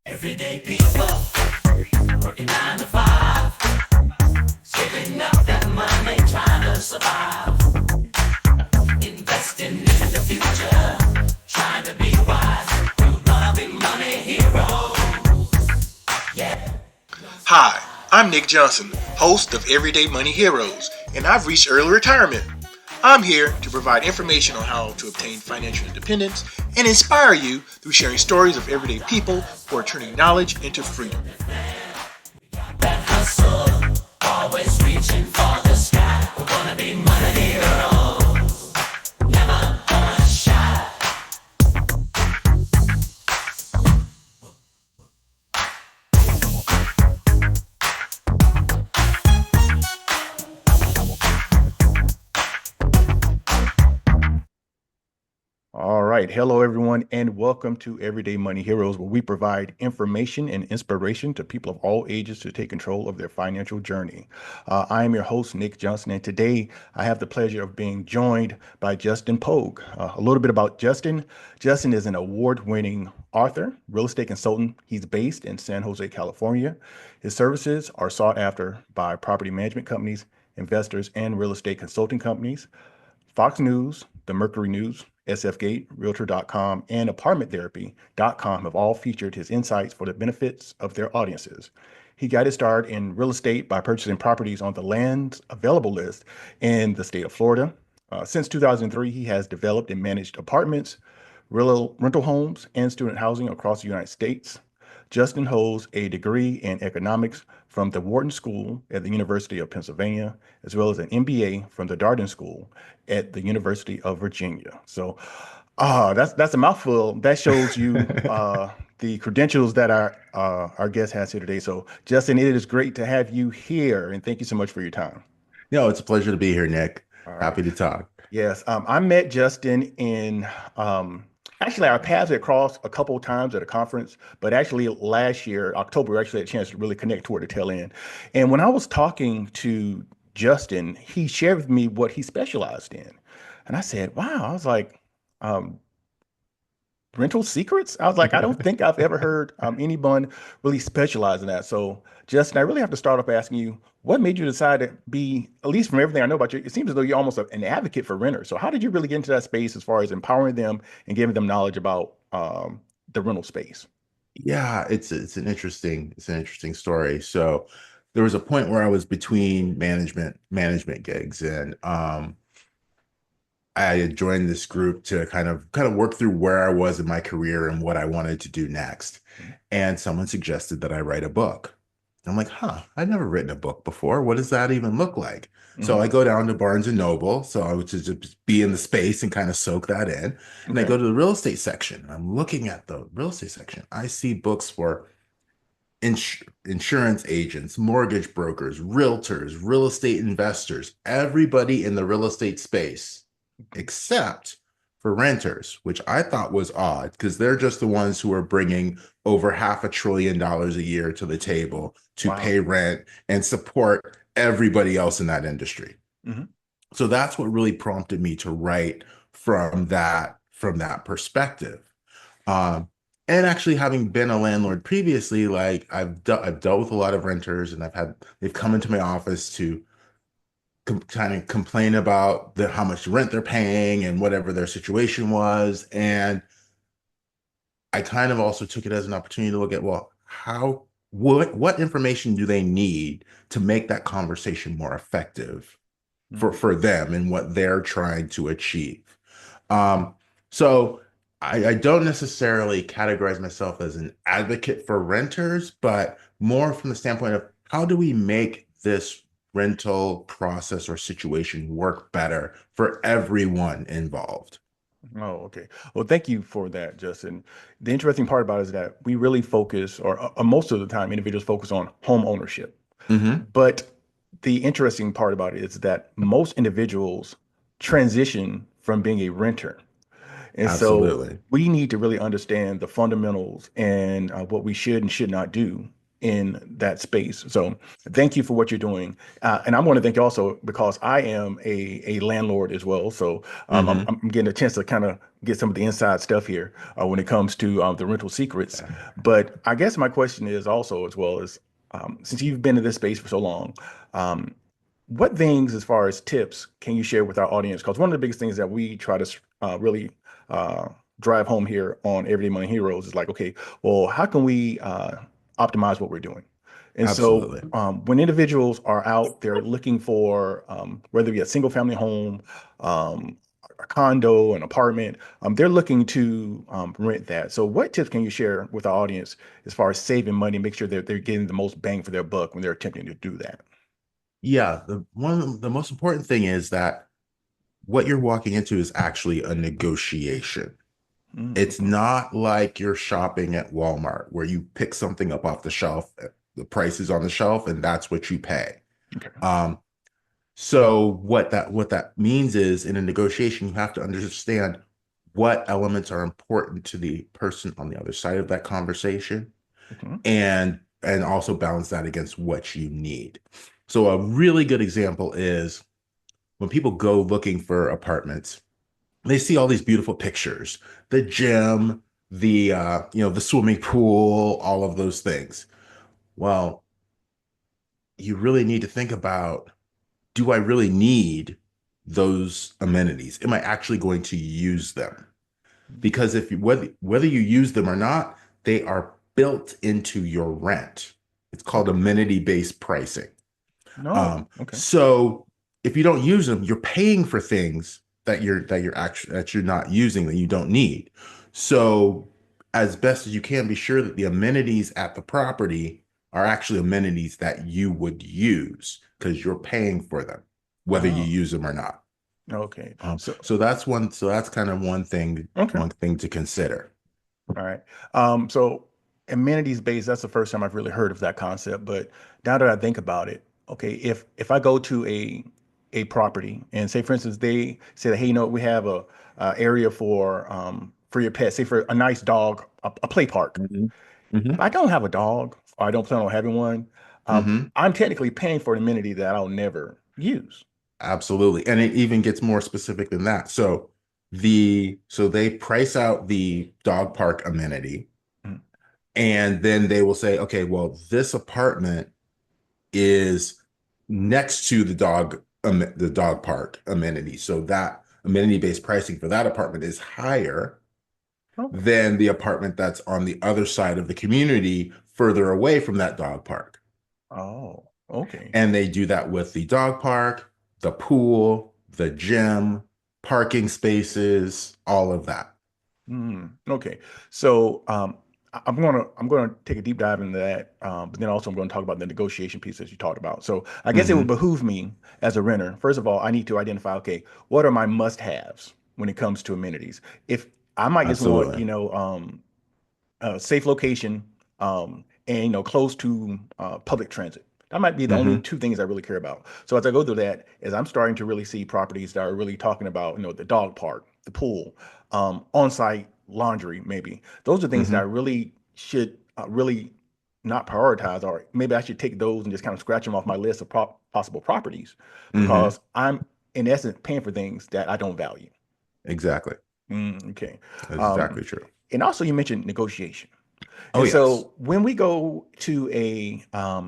Everyday people working 9 to 5, saving up that money, trying to survive, investing in the future, trying to be wise, through loving money hero. Yeah. Hi, I'm Nick Johnson, host of Everyday Money Heroes, and I've reached early retirement. I'm here to provide information on how to obtain financial independence and inspire you through sharing stories of everyday people who are turning knowledge into freedom. That hustle, always reaching for the sky. We wanna be money heroes, never gonna shy. All right. Hello, everyone, and welcome to Everyday Money Heroes, where we provide information and inspiration to people of all ages to take control of their financial journey. I am your host, Nick Johnson, and today I have the pleasure of being joined by Justin Pogue. A little bit about Justin. Justin is an award-winning author, real estate consultant. He's based in San Jose, California. His services are sought after by property management companies, investors, and real estate consulting companies. Fox News, The Mercury News, SF Gate, Realtor.com, and ApartmentTherapy.com have all featured his insights for the benefits of their audiences. He got his start in real estate by purchasing properties on the Lands Available list in the state of Florida. Since 2003, he has developed and managed apartments, rental homes, and student housing across the United States. Justin holds a degree in economics from the Wharton School at the University of Pennsylvania, as well as an MBA from the Darden School at the University of Virginia. So, that's a mouthful. That shows you the credentials that our guest has here today. So, Justin, it is great to have you here, and thank you so much for your time. It's a pleasure to be here, Nick. All right. Happy to talk. Yes, I met Justin in actually our paths had crossed a couple of times at a conference, but actually last year, October, we actually had a chance to really connect toward the tail end. And when I was talking to Justin, he shared with me what he specialized in. And I said, wow, I was like, um, rental secrets? I was like, I don't think I've ever heard anyone really specialize in that. So, Justin, I really have to start off asking you, what made you decide to be, at least from everything I know about you, it seems as though you're almost an advocate for renters. So, how did you really get into that space as far as empowering them and giving them knowledge about the rental space? Yeah, it's an interesting story. So there was a point where I was between management gigs, and I had joined this group to kind of work through where I was in my career and what I wanted to do next. And someone suggested that I write a book. I'm like, I've never written a book before. What does that even look like? So Hmm. I go down to Barnes and Noble. So I would just be in the space and kind of soak that in. And I Okay. go to the real estate section. I'm looking at the real estate section. I see books for insurance agents, mortgage brokers, realtors, real estate investors, everybody in the real estate space, except for renters, which I thought was odd because they're just the ones who are bringing over $500 billion a year to the table to Wow. pay rent and support everybody else in that industry. Hmm. So that's what really prompted me to write from that perspective. Um, and actually, having been a landlord previously, like I've dealt with a lot of renters, and they've come into my office to kind of complain about how much rent they're paying and whatever their situation was. And I kind of also took it as an opportunity to look at, well, what information do they need to make that conversation more effective for them and what they're trying to achieve. So I don't necessarily categorize myself as an advocate for renters, but more from the standpoint of how do we make this rental process or situation work better for everyone involved? Oh, okay. Well, thank you for that, Justin. The interesting part about it is that we really focus, or most of the time, individuals focus on home ownership. Hmm. But the interesting part about it is that most individuals transition from being a renter. And so Absolutely. we need to really understand the fundamentals and what we should and should not do in that space. So thank you for what you're doing. And I want to thank you also because I am a landlord as well. So Hmm. I'm getting a chance to kind of get some of the inside stuff here when it comes to the rental secrets. Yeah. But I guess my question is also as well as since you've been in this space for so long, um, what things as far as tips can you share with our audience? Because one of the biggest things that we try to really uh, drive home here on Everyday Money Heroes is like, okay, well, how can we optimize what we're doing? And so Absolutely. when individuals are out there looking for whether it be a single family home, um, a condo, an apartment, they're looking to rent that. So what tips can you share with our audience as far as saving money, make sure that they're getting the most bang for their buck when they're attempting to do that? Yeah, the most important thing is that what you're walking into is actually a negotiation. Mm, It's not like you're shopping at Walmart where you pick something up off the shelf, the price is on the shelf, and that's what you pay. okay. Um, so what that means is in a negotiation, you have to understand what elements are important to the person on the other side of that conversation, Okay. and also balance that against what you need. So a really good example is when people go looking for apartments, they see all these beautiful pictures, the gym, the swimming pool, all of those things. Well, you really need to think about, do I really need those amenities? Am I actually going to use them? Because if you whether you use them or not, they are built into your rent. It's called Okay. amenity-based pricing. No. Okay. So if you don't use them, you're paying for things that you're not using, that you don't need. So as best as you can, be sure that the amenities at the property are actually amenities that you would use because you're paying for them, whether you Oh, use them or not. okay. So, So that's kind of okay. one thing to consider. All right. So amenities based, that's the first time I've really heard of that concept. But now that I think about it, okay, if I go to a property and say, for instance, they say that, hey, we have a area for your pet, say for a nice dog, a play park. Hmm. If Hmm. I don't have a dog or I don't plan on having one, Hmm. I'm technically paying for an amenity that I'll never use. Absolutely. And it even gets more specific than that. So they price out the dog park amenity, Mm. and then they will say, okay, well, this apartment is next to the dog park amenity. So that amenity-based pricing for that apartment is higher Okay. than the apartment that's on the other side of the community, further away from that dog park. Oh, okay. And they do that with the dog park, the pool, the gym, parking spaces, all of that. Okay. So I'm gonna take a deep dive into that, but then also I'm going to talk about the negotiation piece that you talked about. So I guess it would Hmm. behoove me as a renter. First of all, I need to identify, okay, what are my must-haves when it comes to amenities? If I might just want, Absolutely. safe location, and close to public transit. That might be the only Hmm. two things I really care about. So as I go through that, as I'm starting to really see properties that are really talking about, the dog park, the pool, on-site laundry, maybe those are things that I Hmm. really should really not prioritize, or maybe I should take those and just kind of scratch them off my list of possible properties Hmm. because I'm in essence paying for things that I don't value. Exactly. Okay. That's Um, exactly true. and also you mentioned negotiation. Oh, And yes. so when we go to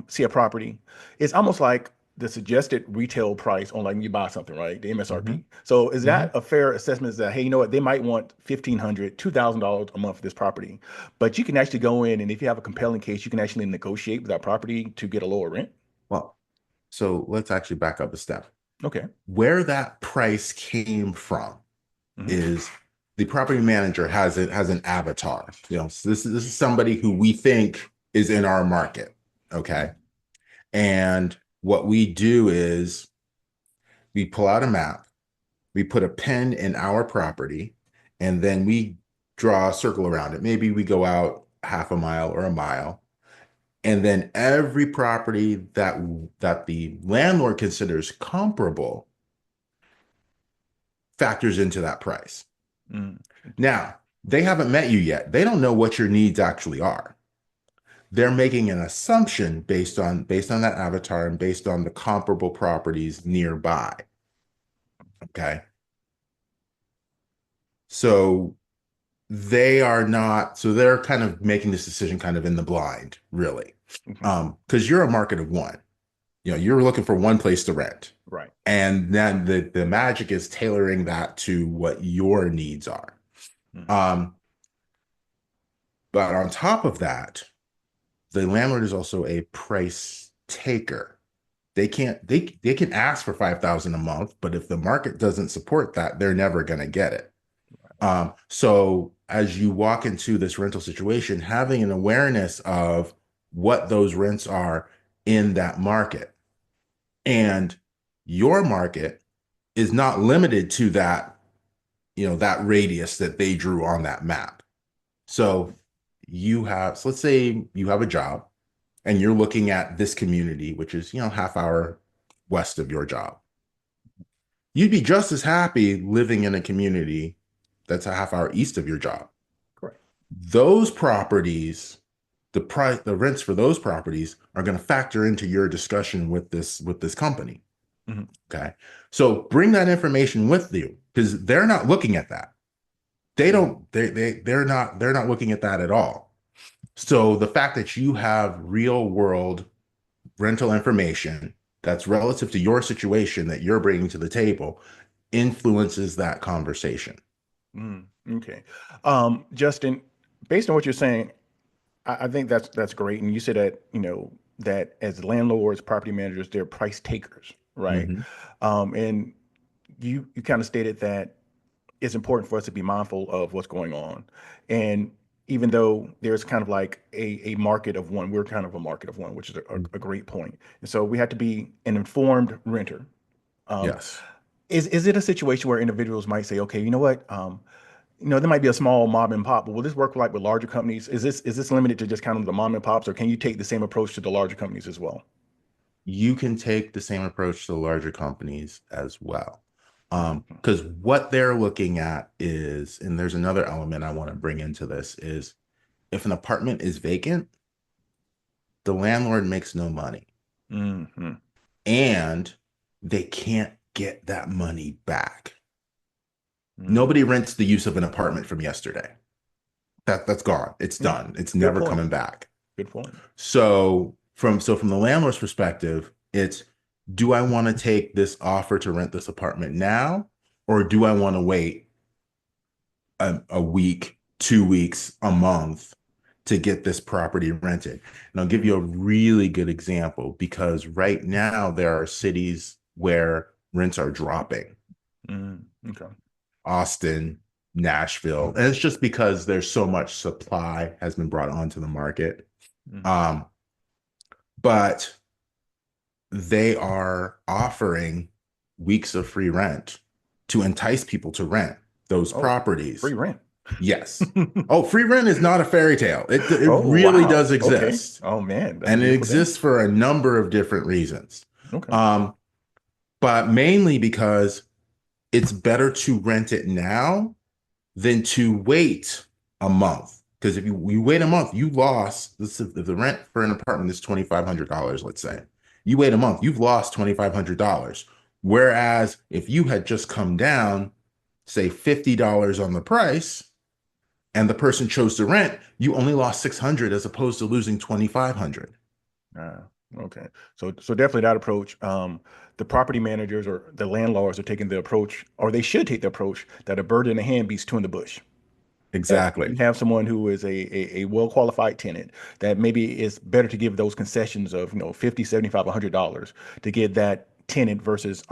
see a property, it's almost like the suggested retail price on like when you buy something, right? The Hmm. MSRP. So is Hmm. that a fair assessment? Is that, hey, what? They might want $1,500, $2,000 a month for this property, but you can actually go in and if you have a compelling case, you can actually negotiate with that property to get a lower rent. Well, so let's actually back up a step. Okay. Where that price came from Hmm. is the property manager has an avatar. So this is somebody who we think is in our market. Okay. And what we do is we pull out a map, we put a pin in our property, and then we draw a circle around it. Maybe we go out half a mile or a mile, and then every property that the landlord considers comparable factors into that price. Mm. Now, they haven't met you yet. They don't know what your needs actually are. they're making an assumption based on that avatar and based on the comparable properties nearby. Okay. So they're kind of making this decision kind of in the blind, really. Mhm. Because you're a market of one. You're looking for one place to rent. Right. And then the magic is tailoring that to what your needs are. Mhm. Um, but on top of that, the landlord is also a price taker. They can ask for 5,000 a month, but if the market doesn't support that, they're never going to get it. So as you walk into this rental situation, having an awareness of what those rents are in that market, and your market is not limited to that radius that they drew on that map. So so let's say you have a job and you're looking at this community, which is, half hour west of your job. You'd be just as happy living in a community that's a half hour east of your job. Correct. Those properties, the rents for those properties are going to factor into your discussion with this company. Mhm. Okay. So bring that information with you because they're not looking at that. They Mhm. don't, they're not looking at that at all. So the fact that you have real world rental information that's relative to your situation that you're bringing to the table influences that conversation. Okay. Justin, based on what you're saying, I think that's great. And you said that, that as landlords, property managers, they're price takers, right? Mhm. And you kind of stated that it's important for us to be mindful of what's going on. And even though there's kind of like a market of one, we're kind of a market of one, which is a great point. And so we have to be an informed renter. Um, Yes. is it a situation where individuals might say, okay, you know what? There might be a small mom and pop, but will this work like with larger companies? Is this limited to just kind of the mom and pops, or can you take the same approach to the larger companies as well? You can take the same approach to larger companies as well. Mhm. Because what they're looking at is, and there's another element I want to bring into this, is if an apartment is vacant, the landlord makes no money Mhm. and they can't get that money back. Mm. Nobody rents the use of an apartment from yesterday. That's gone. It's Yeah. done. It's Good never point. coming back. Good point. So from the landlord's perspective, it's, do I want to take this offer to rent this apartment now, or do I want to wait a week, 2 weeks, a month to get this property rented? And I'll give you Mm. a really good example because right now there are cities where rents are dropping. Okay. Austin, Nashville, and it's just because there's so much supply has been brought onto the market. Mhm. Um, but they are offering weeks of free rent to entice people to rent those Oh, properties. free rent. Yes. Oh, free rent is not a fairy tale. It Oh, really wow. does Okay. exist. Oh man, that's a And it beautiful thing. exists for a number of different reasons. Okay. Um, but mainly because it's better to rent it now than to wait a month. Because if you wait a month, you lost this. If the rent for an apartment is $2,500, let's say, you wait a month, you've lost $2,500. Whereas if you had just come down, say $50 on the price, and the person chose to rent, you only lost 600 as opposed to losing 2,500. Ah, okay. So definitely that approach. The property managers or the landlords are taking the approach, or they should take the approach that a bird in the hand beats two in the bush. That if Exactly. you have someone who is a well-qualified tenant, that maybe it's better to give those concessions of, 50, 75, $100 to get that tenant versus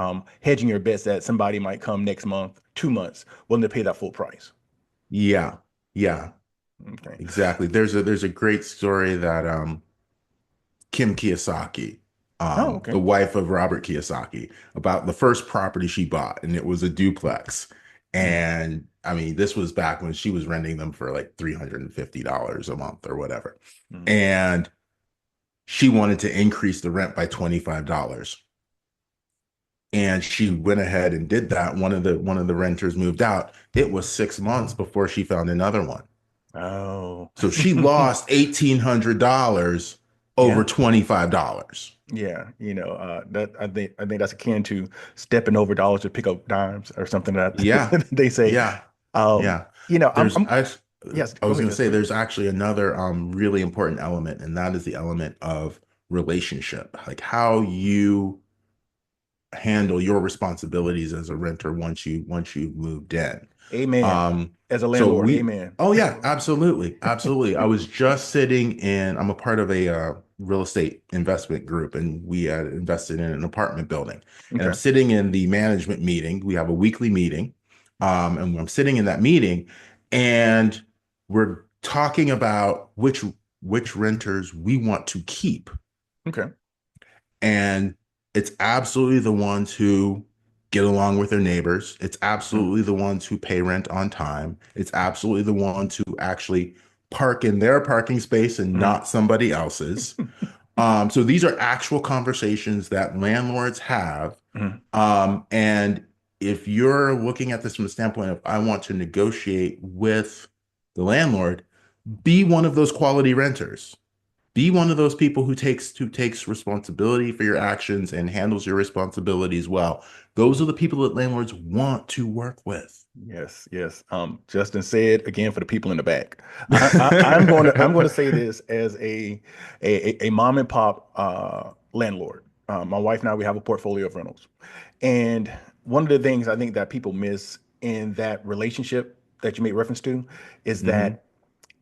hedging your bets that somebody might come next month, 2 months, willing to pay that full price. Yeah. Yeah. Okay. Exactly. There's a great story that Kim Kiyosaki, Oh, the okay. wife of Robert Kiyosaki, about the first property she bought, and it was a duplex. Mm, And I mean, this was back when she was renting them for like $350 a month or whatever. mm, And she wanted to increase the rent by $25. And she went ahead and did that. One of the renters moved out. It was 6 months before she found another one. Oh, So she lost $1,800 over yeah. $25. Yeah, that I think that's akin to stepping over dollars to pick up dimes or something that Yeah, they say. yeah, Um, yeah. I'm, There's I'm I, yes, I go was ahead, going to say Justin. there's actually another really important element, and that is the element of relationship, like how you handle your responsibilities as a renter once you've moved in. Amen. Um, As a so landlord, we, amen. oh yeah, absolutely, absolutely. I was just sitting in. I'm a part of a real estate investment group, and we had invested in an apartment building. And I'm Okay. sitting in the management meeting. We have a weekly meeting, and I'm sitting in that meeting, and we're talking about which renters we want to keep. Okay. And it's absolutely the ones who get along with their neighbors. It's Mm, absolutely the ones who pay rent on time. It's absolutely the ones who actually park in their parking space and mm, not somebody else's. So these are actual conversations that landlords have. mm. And if you're looking at this from the standpoint of, I want to negotiate with the landlord, be one of those quality renters. Be one of those people who takes responsibility for your actions and handles your responsibilities well. Those are the people that landlords want to work with. Yes, yes. Justin said again for the people in the back. I'm going to say this as a mom and pop landlord. My wife and I we have a portfolio of rentals, and one of the things I think that people miss in that relationship that you made reference to is Hmm. that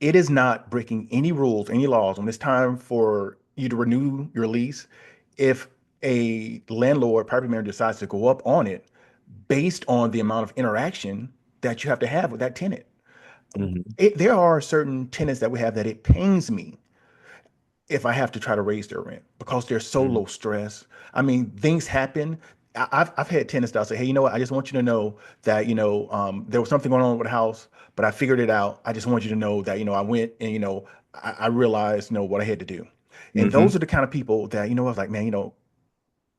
it is not breaking any rules, any laws when it's time for you to renew your lease. If a landlord, property manager decides to go up on it based on the amount of interaction that you have with that tenant. Hmm. There are certain tenants that we have that it pains me if I have to try to raise their rent because they're so low Hmm. stress. I mean, things happen. I've had tenants that say, hey, you know what? I just want you to know that, there was something going on with the house, but I figured it out. I just want you to know that, I went and, I realized, what I had to do. And those Hmm. are the kind of people that, I was like, man,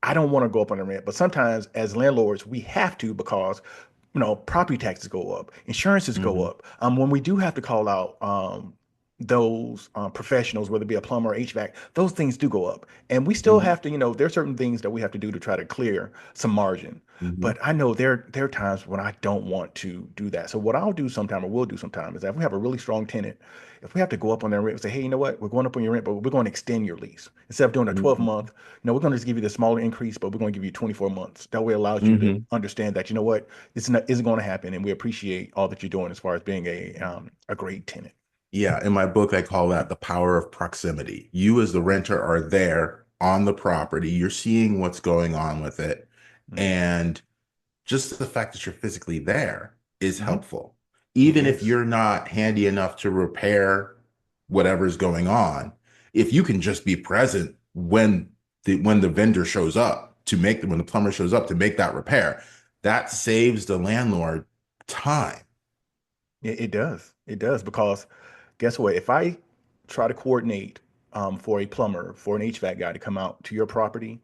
I don't want to go up on the rent, but sometimes as landlords, we have to because property taxes go up, insurances go Hmm. up. When we do have to call out those professionals, whether it be a plumber or HVAC, those things do go up, and we still Hmm. have to, there are certain things that we have to do to try to clear some margin. Hmm. But I know there are times when I don't want to do that. So what I'll do sometime or will do sometime is that if we have a really strong tenant, if we have to go up on their rent and say, hey, you know what, we're going up on your rent, but we're going to extend your lease instead of doing a 12 Hmm. month. We're going to just give you the smaller increase, but we're going to give you 24 months. That way allows you to Hmm. understand that, what, this isn't going to happen. And we appreciate all that you're doing as far as being a great tenant. Yeah, in my book, I call that the power of proximity. You, as the renter, are there on the property. You're seeing what's going on with it. And just the fact that you're physically there is Mm-hmm. helpful. It Even if is. you're not handy enough to repair whatever's going on, if you can just be present when the vendor shows up when the plumber shows up to make that repair, that saves the landlord time. It does. It does because guess what? If I try to coordinate for a plumber, for an HVAC guy to come out to your property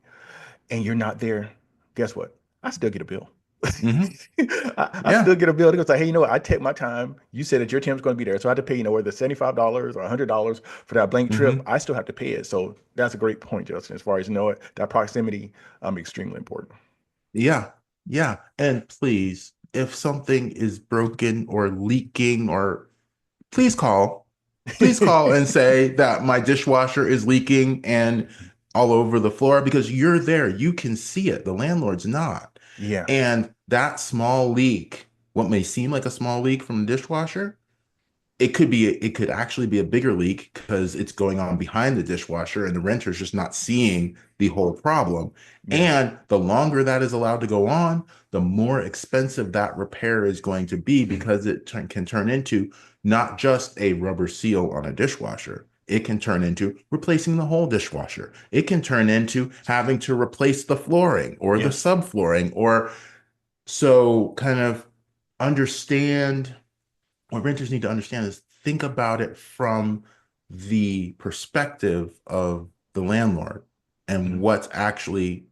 and you're not there, guess what? I still get a bill. Hmm. I still Yeah. get a bill. It goes like, hey, you know what? I take my time. You said that your team's going to be there. So I have to pay, whether $75 or $100 for that blank trip. Hmm. I still have to pay it. So that's a great point, Justin, as far as, what, that proximity extremely important. Yeah. Yeah. And please, if something is broken or leaking, or please call. Please call and say that my dishwasher is leaking and all over the floor, because you're there. You can see it. The landlord's not. Yeah. And that small leak, what may seem like a small leak from the dishwasher, it could actually be a bigger leak because it's going on behind the dishwasher and the renter's just not seeing the whole problem. Yeah. And the longer that is allowed to go on, the more expensive that repair is going to be, because can turn into not just a rubber seal on a dishwasher. It can turn into replacing the whole dishwasher. It can turn into having to replace the flooring or the Yeah. subflooring, or so kind of understand what renters need to understand is, think about it from the perspective of the landlord and Mhm. what actually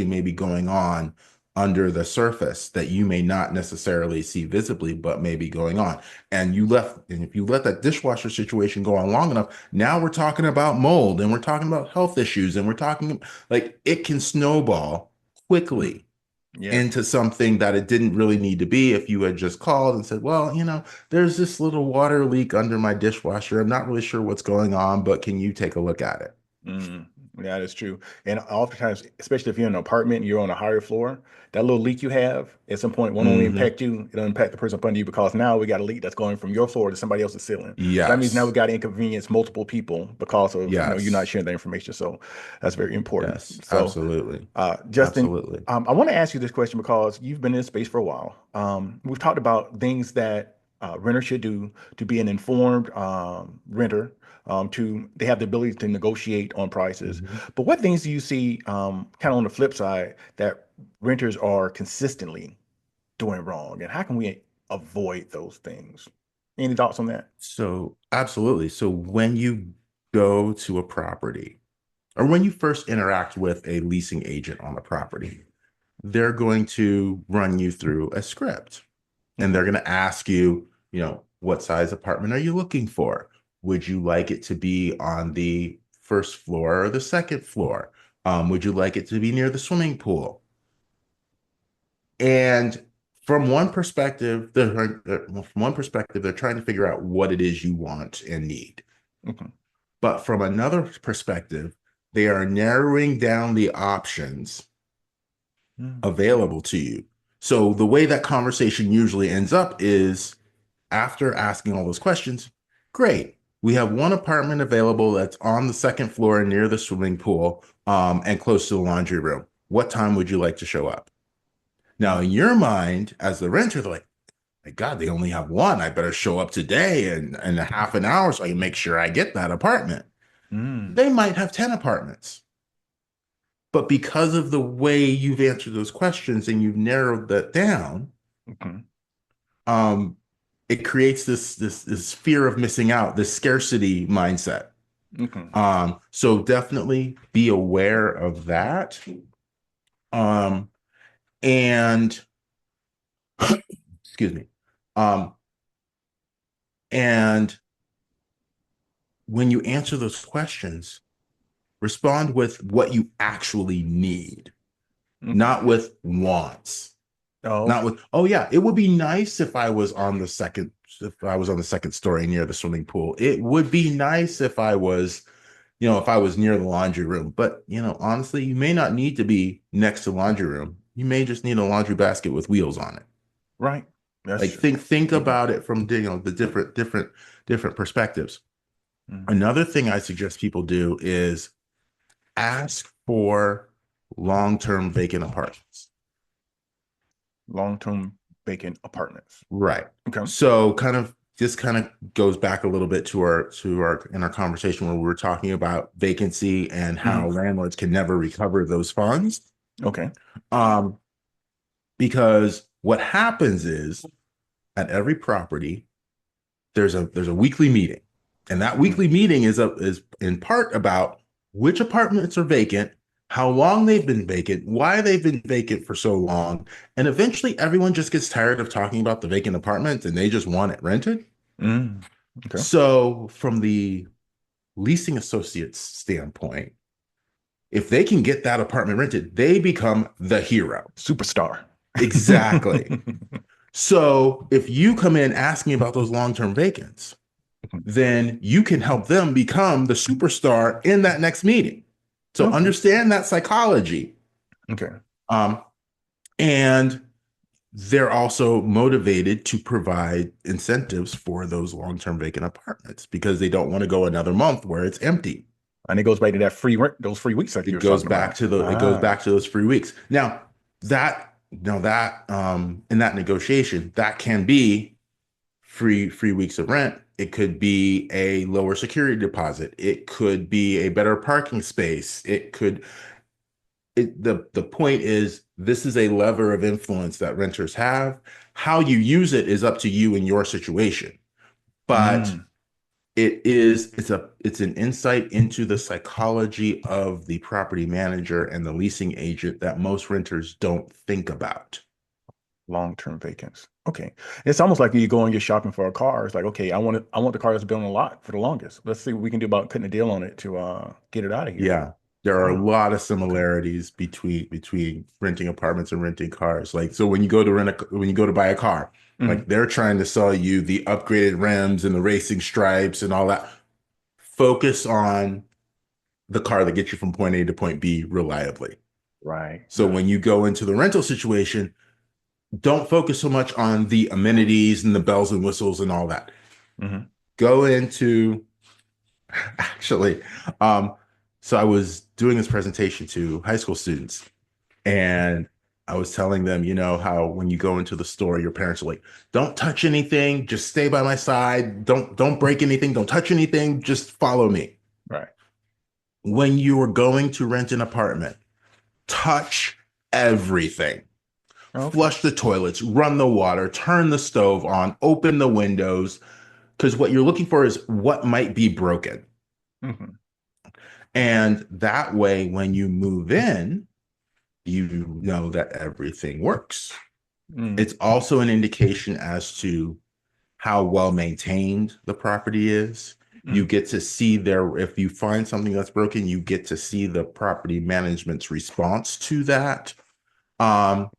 may be going on under the surface that you may not necessarily see visibly, but may be going on. And if you let that dishwasher situation go on long enough, now we're talking about mold and we're talking about health issues and we're talking like it can snowball Mm. quickly Yeah. into something that it didn't really need to be if you had just called and said, well, there's this little water leak under my dishwasher. I'm not really sure what's going on, but can you take a look at it? Mm, yeah, that's true. And oftentimes, especially if you're in an apartment and you're on a higher floor, that little leak you have at some point won't only Hmm. impact you, it'll impact the person up under you because now we got a leak that's going from your floor to somebody else's ceiling. So that means now we Yes. got to inconvenience multiple people because of you not Yes. sharing that information. So that's very important. Yes. So Absolutely. Justin, Absolutely. I want to ask you this question because you've been in this space for a while. We've talked about things that renters should do to be an informed renter, to they have the ability to negotiate on prices. Mhm. But what things do you see, kind of on the flip side, that renters are consistently doing wrong, and how can we avoid those things? Any thoughts on that? So, absolutely. So, when you go to a property or when you first interact with a leasing agent on the property, they're going to run you through a script and Okay. they're going to ask you, what size apartment are you looking for? Would you like it to be on the first floor or the second floor? Would you like it to be near the swimming pool? And from one perspective, they're trying to figure out what it is you want and need. Okay. But from another perspective, they are narrowing down the options Mm. available to you. So the way that conversation usually ends up is after asking all those questions, great. We have one apartment available that's on the second floor near the swimming pool, and close to the laundry room. What time would you like to show up? Now, in your mind, as the renter, they're like, my God, they only have one. I better show up today in a half an hour so I can make sure I get that apartment. Mm. They might have 10 apartments. But because of the way you've answered those questions and you've narrowed that down, Okay. um, it creates this fear of missing out, this scarcity mindset. Okay. So definitely be aware of that. Um, and excuse me. Um, and when you answer those questions, respond with what you actually need, Okay. not with wants. Oh, Not okay. with, oh yeah, it would be nice if I was on the second story near the swimming pool. It would be nice if I was near the laundry room. But honestly, you may not need to be next to the laundry room. You may just need a laundry basket with wheels on it. Right. That's Like true. think Okay. about it from the different perspectives. Mm. Another thing I suggest people do is ask for long-term vacant apartments. Long-term vacant apartments. Right. Okay. So kind of goes back a little bit to our in our conversation where we were talking about vacancy and how Mhm. landlords can never recover those funds. Okay. Um, because what happens is at every property, there's a weekly meeting. And that Mm. weekly meeting is in part about which apartments are vacant, how long they've been vacant, why they've been vacant for so long, and eventually everyone just gets tired of talking about the vacant apartment and they just want it rented. Mm. Okay. So, from the leasing associate's standpoint, if they can get that apartment rented, they become the hero. Superstar. Exactly. So, if you come in asking about those long-term vacants, then you can help them become the superstar in that next meeting. So, Okay. understand that psychology. Okay. Um, and they're also motivated to provide incentives for those long-term vacant apartments because they don't want to go another month where it's empty. And it goes back to that free rent, those free weeks like you were talking about. It goes Ah. back to those free weeks. Now that in that negotiation, that can be free weeks of rent. It could be a lower security deposit. It could be a better parking space. The point is this is a lever of influence that renters have. How you use it is up to you in your situation. But Mm. it's an insight into the psychology of the property manager and the leasing agent that most renters don't think about. Long-term vacants. Okay. It's almost like you go and you're shopping for a car. It's like, okay, I want the car that's been on the lot for the longest. Let's see what we can do about cutting a deal on it to get it out of here. Yeah, there are a Wow. lot of Okay. similarities between renting apartments and renting cars. Like, so when you go to when you go to buy a car, Hmm. like they're trying to sell you the upgraded rims and the racing stripes and all that. Focus on the car that gets you from point A to point B reliably. Right. So Right. when you go into the rental situation, don't focus so much on the amenities and the bells and whistles and all that. Hmm. Go into actually, um, so I was doing this presentation to high school students, and I was telling them, you know, how when you go into the store, your parents are like, don't touch anything, just stay by my side, don't break anything, don't touch anything, just follow me. Right. When you are going to rent an apartment, touch everything. Okay. Flush the toilets, run the water, turn the stove on, open the windows, because what you're looking for is what might be broken. Hmm. And that way, when you move in, you know that everything works. Mm. It's also an indication as to how well maintained the property is. You Mm. get to see there, if you find something that's broken, you get to see the property management's response to that. Um,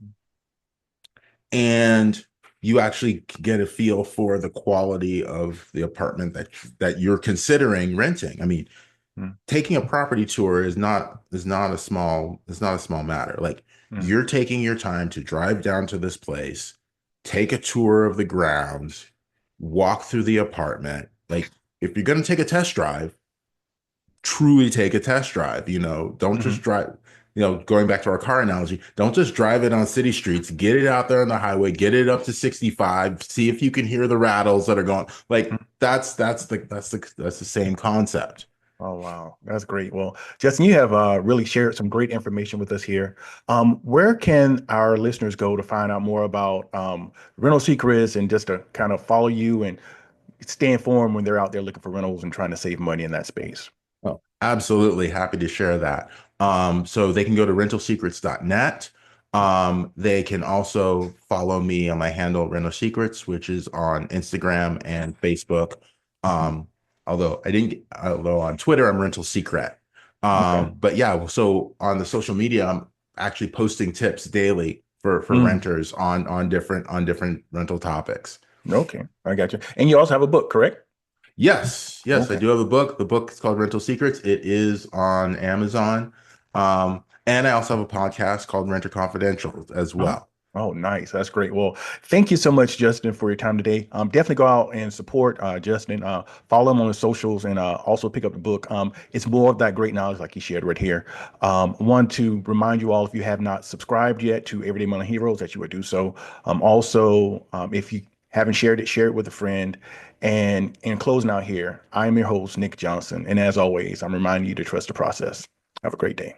and you actually get a feel for the quality of the apartment that you're considering renting. I mean, Mm. taking a property tour is not a small matter. Like, Mm. you're taking your time to drive down to this place, take a tour of the grounds, walk through the apartment. Like, if you're going to take a test drive, truly take a test drive. You know, don't just Hmm. drive, you know, going back to our car analogy, don't just drive it on city streets, get it out there on the highway, get it up to 65, see if you can hear the rattles that are going. Like, that's the same concept. Oh, wow. That's great. Well, Justin, you have really shared some great information with us here. Where can our listeners go to find out more about rental secrets and just to kind of follow you and stay informed when they're out there looking for rentals and trying to save money in that space? Oh, absolutely happy to share that. So they can go to rentalsecrets.net. They can also follow me on my handle Rental Secrets, which is on Instagram and Facebook. Mhm. Um, although on Twitter I'm Rental Secret. Okay. But yeah, so on the social media, I'm actually posting tips daily for Mm. renters on different rental topics. Okay. I got you. And you also have a book, correct? Yes, I Okay. do have a book. The book is called Rental Secrets. It is on Amazon. And I also have a podcast called Renter Confidential as Oh, well. oh, nice. That's great. Well, thank you so much, Justin, for your time today. Definitely go out and support Justin. Follow him on the socials and also pick up the book. It's more of that great knowledge like he shared right here. Want to remind you all, if you have not subscribed yet to Everyday Money Heroes, that you would do so. Also, if you haven't shared it, share it with a friend. And in closing out here, I'm your host, Nick Johnson. And as always, I'm reminding you to trust the process. Have a great day.